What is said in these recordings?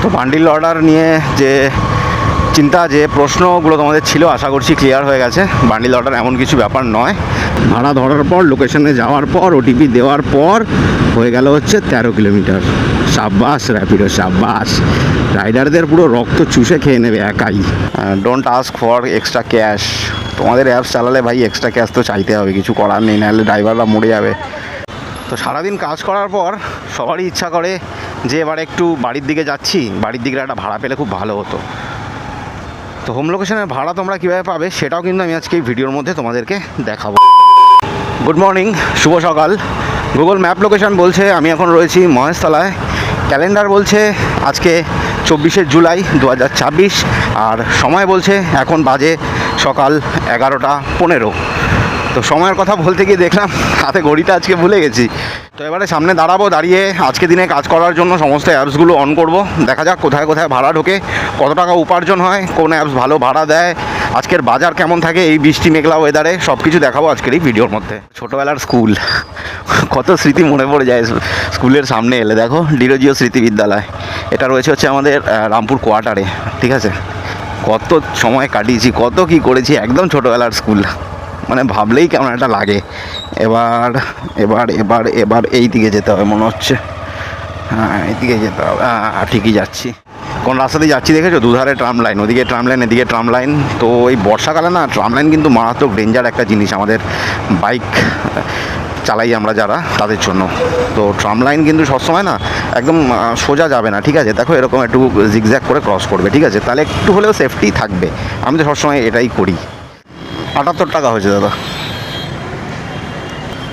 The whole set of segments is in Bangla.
তো বান্ডিল অর্ডার নিয়ে যে চিন্তা, যে প্রশ্নগুলো তোমাদের ছিল, আশা করছি ক্লিয়ার হয়ে গেছে। বান্ডিল অর্ডার এমন কিছু ব্যাপার নয়। ভাড়া ধরার পর, লোকেশনে যাওয়ার পর, ওটিপি দেওয়ার পর হয়ে গেল হচ্ছে 13 কিলোমিটার। সাব্বাস র্যাপিডো, সাব্বাস। রাইডারদের পুরো রক্ত চুষে খেয়ে নেবে একাই। Don't ask for extra cash. তোমাদের অ্যাপস চালালে ভাই এক্সট্রা ক্যাশ তো চাইতে হবে, কিছু করার নেই, নাহলে ড্রাইভাররা মরে যাবে। তো সারাদিন কাজ করার পর সবারই ইচ্ছা করে যে এবার একটু বাড়ির দিকে যাচ্ছি, বাড়ির দিকে একটা ভাড়া পেলে খুব ভালো হতো। তো হোম লোকেশনের ভাড়া তোমরা কীভাবে পাবে সেটাও কিন্তু আমি আজকে এই ভিডিওর মধ্যে তোমাদেরকে দেখাবো। গুড মর্নিং, শুভ সকাল। গুগল ম্যাপ লোকেশন বলছে আমি এখন রয়েছি মহেশতলায়। ক্যালেন্ডার বলছে আজকে 24শে জুলাই 2026, আর সময় বলছে এখন বাজে সকাল 11:15। তো সময়ের কথা বলতে গিয়ে দেখলাম হাতে ঘড়িটা আজকে ভুলে গেছি। তো এবারে সামনে দাঁড়াবো, দাঁড়িয়ে আজকে দিনে কাজ করার জন্য সমস্ত অ্যাপসগুলো অন করব। দেখা যাক কোথায় কোথায় ভাড়া ঢোকে, কত টাকা উপার্জন হয়, কোন অ্যাপস ভালো ভাড়া দেয়, আজকের বাজার কেমন থাকে এই বৃষ্টি মেঘলা ওয়েদারে, সব কিছু দেখাবো আজকের এই ভিডিওর মধ্যে। ছোটোবেলার স্কুল, কত স্মৃতি মনে পড়ে যায় স্কুলের সামনে এলে। দেখো ডিরোজিও স্মৃতি বিদ্যালয়, এটা রয়েছে হচ্ছে আমাদের রামপুর কোয়ার্টারে। ঠিক আছে, কত সময় কাটিয়েছি, কত কি করেছি, একদম ছোটোবেলার স্কুল, মানে ভাবলেই কেমন একটা লাগে। এবার এবার এবার এবার এই দিকে যেতে হবে মনে হচ্ছে। হ্যাঁ, এইদিকে যেতে হবে। হ্যাঁ, ঠিকই যাচ্ছি। কোন রাস্তা দিয়ে যাচ্ছি দেখেছো? দুধারে ট্রাম লাইন, ওদিকে ট্রাম লাইন, এদিকে ট্রাম লাইন। তো এই বর্ষাকালে না ট্রাম লাইন কিন্তু মারাত্মক ডেঞ্জার একটা জিনিস আমাদের বাইক চালাই আমরা যারা, তাদের জন্য। তো ট্রাম লাইন কিন্তু সবসময় না একদম সোজা যাবে না, ঠিক আছে? দেখো এরকম একটু জিগজ্যাগ করে ক্রস করবে, ঠিক আছে? তাহলে একটু হলেও সেফটি থাকবে। আমি তো সবসময় এটাই করি। 78 টাকা হয়েছে দাদা।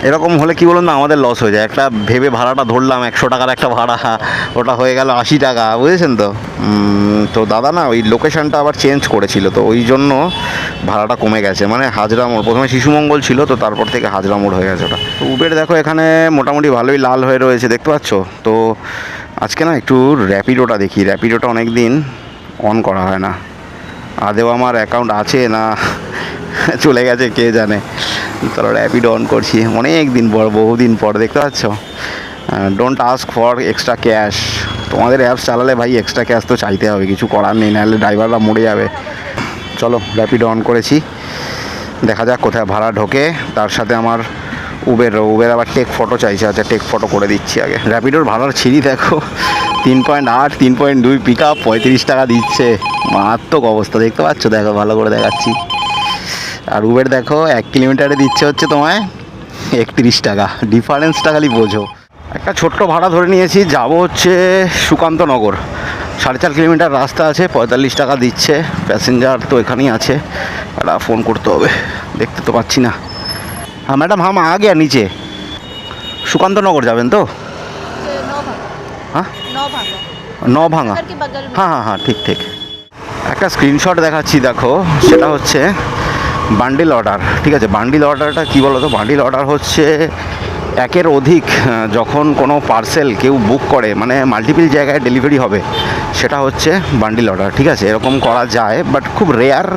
এরকম হলে কি বলুন না, আমাদের লস হয়ে যায়। একটা ভেবে ভাড়াটা ধরলাম 100 টাকার একটা ভাড়া, ওটা হয়ে গেল 80 টাকা, বুঝেছেন তো? তো দাদা না ওই লোকেশানটা আবার চেঞ্জ করেছিল, তো ওই জন্য ভাড়াটা কমে গেছে। মানে হাজরা মোড়, প্রথমে শিশুমঙ্গল ছিল, তো তারপর থেকে হাজরা মোড় হয়ে গেছে ওটা। তো উবের দেখো এখানে মোটামুটি ভালোই লাল হয়ে রয়েছে, দেখতে পাচ্ছ? তো আজকে না একটু র্যাপিডোটা দেখি। র্যাপিডোটা অনেক দিন অন করা হয় না, আদেও আমার অ্যাকাউন্ট আছে না চলে গেছে কে জানে। তাহলে র্যাপিডো অন করছি অনেক দিন পর, বহুদিন পর, দেখতে পাচ্ছ? Don't ask for extra cash. তোমাদের অ্যাপস চালালে ভাই এক্সট্রা ক্যাশ তো চাইতে হবে, কিছু করার নেই, নাহলে ড্রাইভাররা মরে যাবে। চলো র্যাপিডো অন করেছি, দেখা যাক কোথায় ভাড়া ঢোকে। তার সাথে আমার উবের আবার টেক ফটো চাইছে। আচ্ছা, টেক ফটো করে দিচ্ছি আগে। র্যাপিডোর ভাড়ার ছিঁড়ি দেখো, 3.8, 3.2 পিক আপ, 35 টাকা দিচ্ছে। মারাত্মক অবস্থা, দেখতে পাচ্ছ? দেখো ভালো করে দেখাচ্ছি। আর উবের দেখো 1 কিলোমিটারে দিচ্ছে হচ্ছে তোমায় 31 টাকা। ডিফারেন্সটা খালি বোঝো। একটা ছোট্ট ভাড়া ধরে নিয়েছি, যাব হচ্ছে সুকান্তনগর। 4.5 কিলোমিটার রাস্তা আছে, 45 টাকা দিচ্ছে। প্যাসেঞ্জার তো এখানেই আছে, একটা ফোন করতে হবে, দেখতে তো পাচ্ছি না। হ্যাঁ ম্যাডাম, হাম আ গিয়া নিচে। সুকান্তনগর যাবেন তো? হ্যাঁ, নভাঙা। হ্যাঁ হ্যাঁ হ্যাঁ, ঠিক ঠিক। একটা স্ক্রিনশট দেখাচ্ছি, দেখো। সেটা হচ্ছে বান্ডিল অর্ডার, ঠিক আছে? বান্ডিল অর্ডারটা কী বলো তো? বান্ডিল অর্ডার হচ্ছে একের অধিক যখন কোনো পার্সেল কেউ বুক করে, মানে মাল্টিপল জায়গায় ডেলিভারি হবে, সেটা হচ্ছে বান্ডিল অর্ডার, ঠিক আছে? এরকম করা যায়, বাট খুব রেয়ার,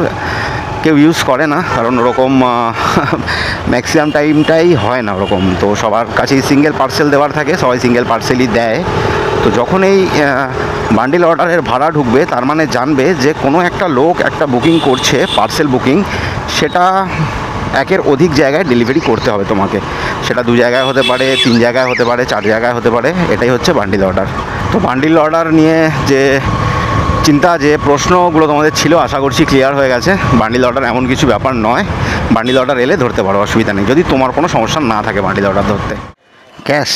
কেউ ইউজ করে না, কারণ ওরকম ম্যাক্সিমাম টাইমটাই হয় না ওরকম। তো সবার কাছেই সিঙ্গেল পার্সেল দেওয়ার থাকে, সবাই সিঙ্গেল পার্সেলই দেয়। তো যখন এই বান্ডিল অর্ডারের ভাড়া ঢুকবে, তার মানে জানবে যে কোনো একটা লোক একটা বুকিং করছে, পার্সেল বুকিং, সেটা একের অধিক জায়গায় ডেলিভারি করতে হবে তোমাকে। সেটা 2 জায়গায় হতে পারে, 3 জায়গায় হতে পারে, 4 জায়গায় হতে পারে। এটাই হচ্ছে বান্ডিল অর্ডার। তো বান্ডিল অর্ডার নিয়ে যে চিন্তা, যে প্রশ্নগুলো তোমাদের ছিল, আশা করছি ক্লিয়ার হয়ে গেছে। বান্ডিল অর্ডার এমন কিছু ব্যাপার নয়। বান্ডিল অর্ডার এলে ধরতে পারো, অসুবিধা নেই, যদি তোমার কোনো সমস্যা না থাকে বান্ডিল অর্ডার ধরতে। ক্যাশ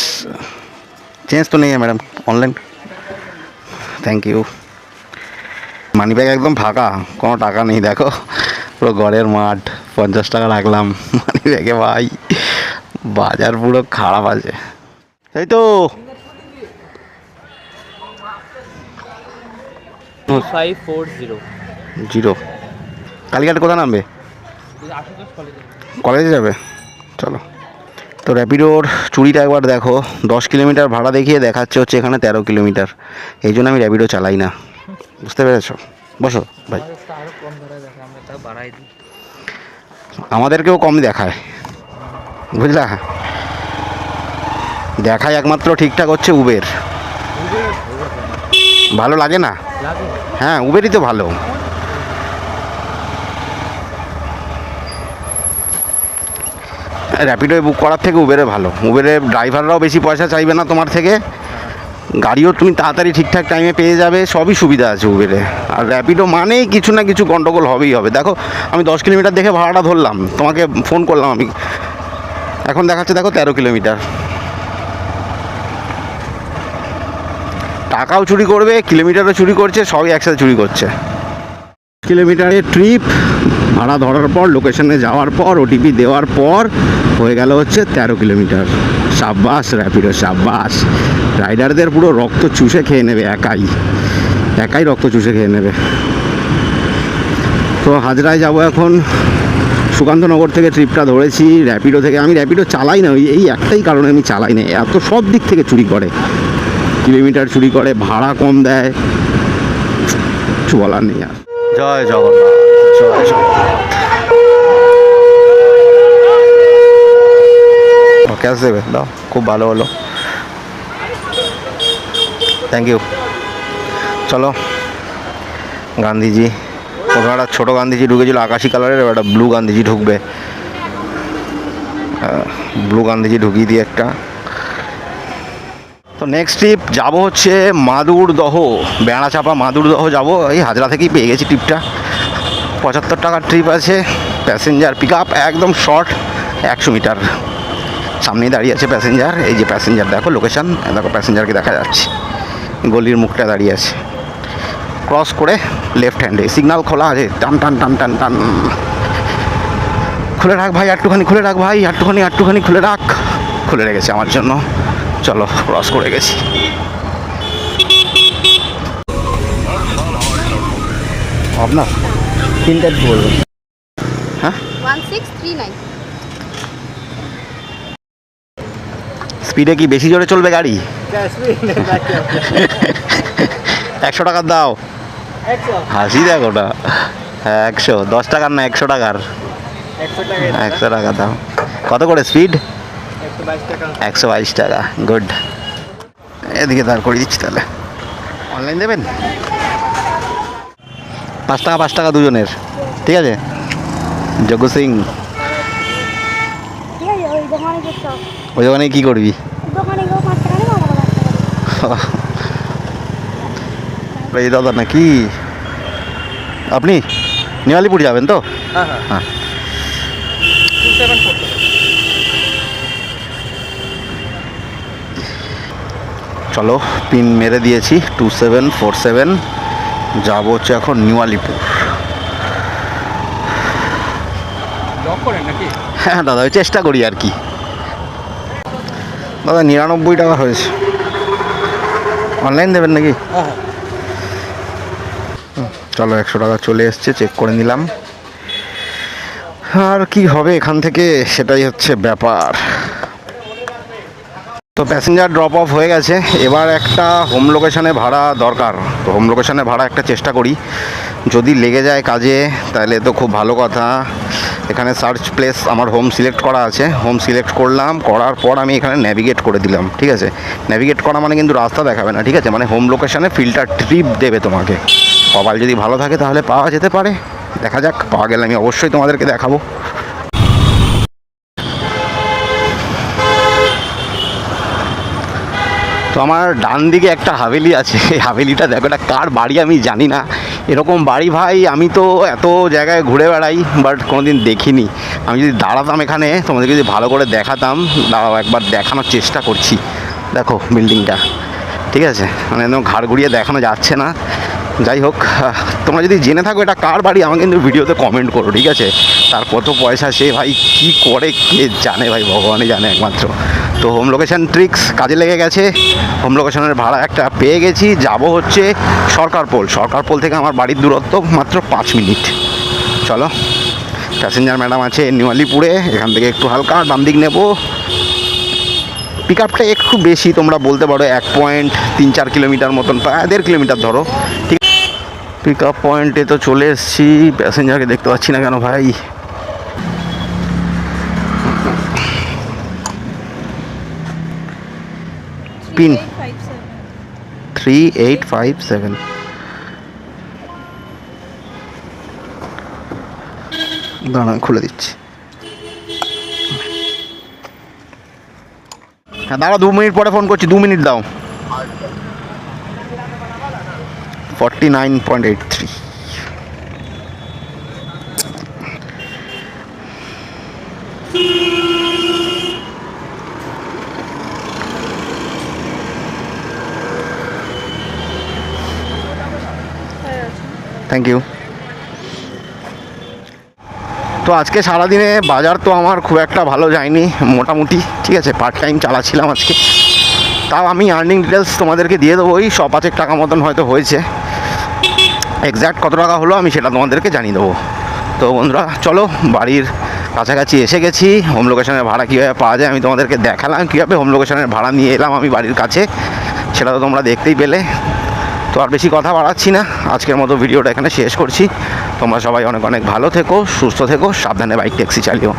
চেঞ্জ তো নেই madam, online. Thank you. Money bag একদম ফাঁকা, কোনো টাকা নেই, দেখো পুরো ঘরের মাঠ। 50 টাকা রাখলাম মানি ব্যাগে, ভাই বাজার পুরো খারাপ আছে। এই তো 2540 কালীঘাট কোথায় নামবে? কলেজে যাবে, চলো। তো র্যাপিডোর চুরিটা একবার দেখো, 10 কিলোমিটার ভাড়া দেখিয়ে দেখাচ্ছে হচ্ছে এখানে 13 কিলোমিটার। এই জন্য আমি র্যাপিডো চালাই না, বুঝতে পেরেছো? বসো ভাই। আমাদেরকেও কম দেখায়, বুঝলা? দেখায় একমাত্র ঠিকঠাক হচ্ছে উবের। ভালো লাগে না? হ্যাঁ, উবেরই তো ভালো। র্যাপিডোয় বুক করার থেকে উবেরে ভালো। উবেরে ড্রাইভাররাও বেশি পয়সা চাইবে না তোমার থেকে, গাড়িও তুমি তাড়াতাড়ি ঠিকঠাক টাইমে পেয়ে যাবে, সবই সুবিধা আছে উবেরে। আর র্যাপিডো মানেই কিছু না কিছু গন্ডগোল হবেই হবে। দেখো আমি 10 কিলোমিটার দেখে ভাড়াটা ধরলাম, তোমাকে ফোন করলাম আমি, এখন দেখাচ্ছে দেখো 13 কিলোমিটার। টাকাও চুরি করবে, কিলোমিটারও চুরি করছে, সবই একসাথে চুরি করছে। কিলোমিটারের ট্রিপ ভাড়া ধরার পর, লোকেশনে যাওয়ার পর, ওটিপি দেওয়ার পর হয়ে গেল হচ্ছে 13 কিলোমিটার। সাব্বাস র্যাপিডো, সাব্বাস। রাইডারদের পুরো রক্ত চুষে খেয়ে নেবে, একাই রক্ত চুষে খেয়ে নেবে। তো হাজরায় যাব এখন। সুকান্তনগর থেকে ট্রিপটা ধরেছি, র্যাপিডো থেকে। আমি র্যাপিডো চালাই না, এই একটাই কারণে আমি চালাই না, এত সব দিক থেকে চুরি করে, কিলোমিটার চুরি করে, ভাড়া কম দেয়, কিছু বলার নেই আর। জয় জগন্নাথ, জয় জগন্নাথ। ক্যাশ দেবে? দাও, খুব ভালো হলো, থ্যাংক ইউ। চলো, গান্ধীজি, ওখানে একটা ছোটো গান্ধীজি ঢুকেছিল আকাশি কালারের, একটা ব্লু গান্ধীজি ঢুকবে। ব্লু গান্ধীজি ঢুকিয়ে দিই একটা। তো নেক্সট ট্রিপ যাবো হচ্ছে মাদুরদহ, বেড়াচাপা মাদুরদহ যাব। এই হাজরা থেকেই পেয়ে গেছি ট্রিপটা। 75 টাকার ট্রিপ আছে, প্যাসেঞ্জার পিক আপ, একদম শর্ট, 100 মিটার। সামনেই দাঁড়িয়ে আছে প্যাসেঞ্জার, এই যে প্যাসেঞ্জার, দেখো লোকেশান, দেখো প্যাসেঞ্জারকে দেখা যাচ্ছে, গলির মুখটা দাঁড়িয়ে আছে। ক্রস করে লেফট হ্যান্ডে, সিগন্যাল খোলা আছে, টান টান টান টান টান। খুলে রাখ ভাই, একটুখানি খুলে রাখ ভাই, একটুখানি খুলে রাখ। খুলে রেখেছে আমার জন্য। চলো, ক্রস করে গেছি। আপনার তিনটা কি বলবেন? হ্যাঁ, 1639। স্পিডে কি বেশি জোরে চলবে গাড়ি? 100 টাকার দাও। হাসি দেখো না, 100, 10 টাকার না, 100 টাকার। 100 টাকা দাও। কত করে স্পিড? 122 টাকা। গুড, এদিকে দাঁড় করে দিচ্ছি তাহলে। অনলাইন দেবেন? 5 টাকা 5 টাকা দুজনের, ঠিক আছে। যোগ্য সিং, ওই দোকানে কী করবি? এই দাদা নাকি আপনি নিয়ালিপুর যাবেন তো? হ্যাঁ, চলো, পিন মেরে দিয়েছি 2747। যাবো হচ্ছে এখন নিউ আলিপুর। হ্যাঁ দাদা, ওই চেষ্টা করি আর কি। দাদা 99 টাকা হয়েছে। অনলাইন দেবেন নাকি? চলো, 100 টাকা চলে এসছে, চেক করে নিলাম। আর কি হবে এখান থেকে, সেটাই হচ্ছে ব্যাপার। তো প্যাসেঞ্জার ড্রপ অফ হয়ে গেছে, এবার একটা হোম লোকেশানে ভাড়া দরকার। তো হোম লোকেশানে ভাড়া একটা চেষ্টা করি, যদি লেগে যায় কাজে তাহলে তো খুব ভালো কথা। এখানে সার্চ প্লেস আমার হোম সিলেক্ট করা আছে, হোম সিলেক্ট করলাম, করার পর আমি এখানে ন্যাভিগেট করে দিলাম, ঠিক আছে। ন্যাভিগেট করা মানে কিন্তু রাস্তা দেখাবে না, ঠিক আছে, মানে হোম লোকেশানে ফিল্টার ট্রিপ দেবে তোমাকে। কপাল যদি ভালো থাকে তাহলে পাওয়া যেতে পারে, দেখা যাক। পাওয়া গেলে আমি অবশ্যই তোমাদেরকে দেখাবো। তো আমার ডান দিকে একটা হাভেলি আছে, এই হাভেলিটা দেখো, এটা কার বাড়ি আমি জানি না। এরকম বাড়ি ভাই আমি তো এত জায়গায় ঘুরে বেড়াই, বাট কোনোদিন দেখিনি। আমি যদি দাঁড়াতাম এখানে, তোমাদেরকে যদি ভালো করে দেখাতাম, দাঁড়াও একবার দেখানোর চেষ্টা করছি। দেখো বিল্ডিংটা, ঠিক আছে, মানে একদম ঘাড় ঘুরিয়ে দেখানো যাচ্ছে না। যাই হোক, তোমরা যদি জেনে থাকো এটা কার বাড়ি, আমাকে কিন্তু ভিডিওতে কমেন্ট করো, ঠিক আছে। তার কত পয়সা সে ভাই কী করে কে জানে ভাই, ভগবানই জানে একমাত্র। তো হোম লোকেশান ট্রিক্স কাজে লেগে গেছে, হোম লোকেশনের ভাড়া একটা পেয়ে গেছি। যাব হচ্ছে সরকারপোল থেকে আমার বাড়ির দূরত্ব মাত্র 5 মিনিট। চলো, প্যাসেঞ্জার ম্যাডাম আছে নিউ আলিপুরে, এখান থেকে একটু হালকা ডান দিক নেবো। পিক আপটা একটু বেশি, তোমরা বলতে পারো 1.34 কিলোমিটার মতন, প্রায় 1.5 কিলোমিটার ধরো, ঠিক। পিক আপ পয়েন্টে তো চলে এসেছি, প্যাসেঞ্জারকে দেখতে পাচ্ছি না কেন ভাই। পিন 3857। দাঁড়ান খুলে দিচ্ছি। হ্যাঁ দাঁড়া, 2 মিনিট পরে ফোন করছি, 2 মিনিট দাও। 49.83। Thank you. তো আজকে সারাদিনে বাজার তো আমার খুব একটা ভালো যায়নি, মোটামুটি ঠিক আছে, পার্ট টাইম চালাচ্ছিলাম আজকে। তাও আমি আর্নিং ডিটেলস তোমাদেরকে দিয়ে দেবো, ওই 100-5 টাকা মতন হয়তো হয়েছে। এক্স্যাক্ট কত টাকা হলো আমি সেটা তোমাদেরকে জানিয়ে দেবো। তো বন্ধুরা চলো, বাড়ির কাছাকাছি এসে গেছি। হোম লোকেশনের ভাড়া কীভাবে পাওয়া যায় আমি তোমাদেরকে দেখালাম, কীভাবে হোম লোকেশনের ভাড়া নিয়ে এলাম আমি বাড়ির কাছে, সেটা তো তোমরা দেখতেই পেলে। তো আর বেশি কথা বাড়াচ্ছি না, আজকের মতো ভিডিওটা এখানে শেষ করছি। তোমরা সবাই অনেক অনেক ভালো থেকো, সুস্থ থেকো, সাবধানে বাইক ট্যাক্সি চালিও।